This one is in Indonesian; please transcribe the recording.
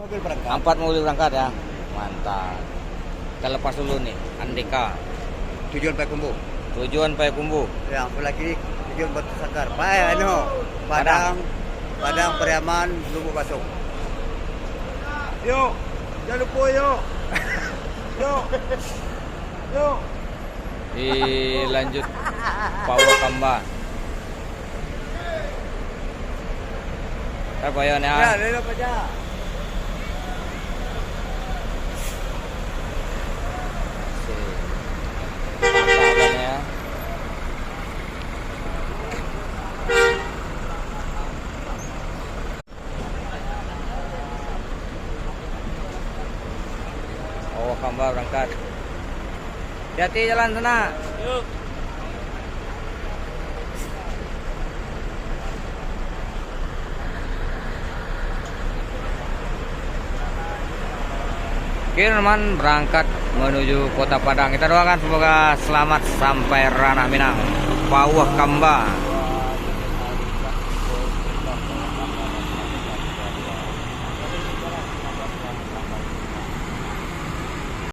Mobil berangkat. 4 mobil berangkat ya. Mantap. Kita lepas dulu nih, Andika. Tujuan Payakumbuh. Tujuan Payakumbuh. Yang sebelah kiri tujuan Batu Sangkar. Padang Pariaman, Lubuk Basung. Yuk, jangan lupa yuk. Yuk. Yuk. Dilanjut Pawakamba. Apa ya? Ya, lelok aja. Mantap ya. Pawakamba berangkat. Hati-hati jalan sana. Yuk. Oke teman, berangkat menuju Kota Padang. Kita doakan semoga selamat sampai ranah Minang. Pawakamba.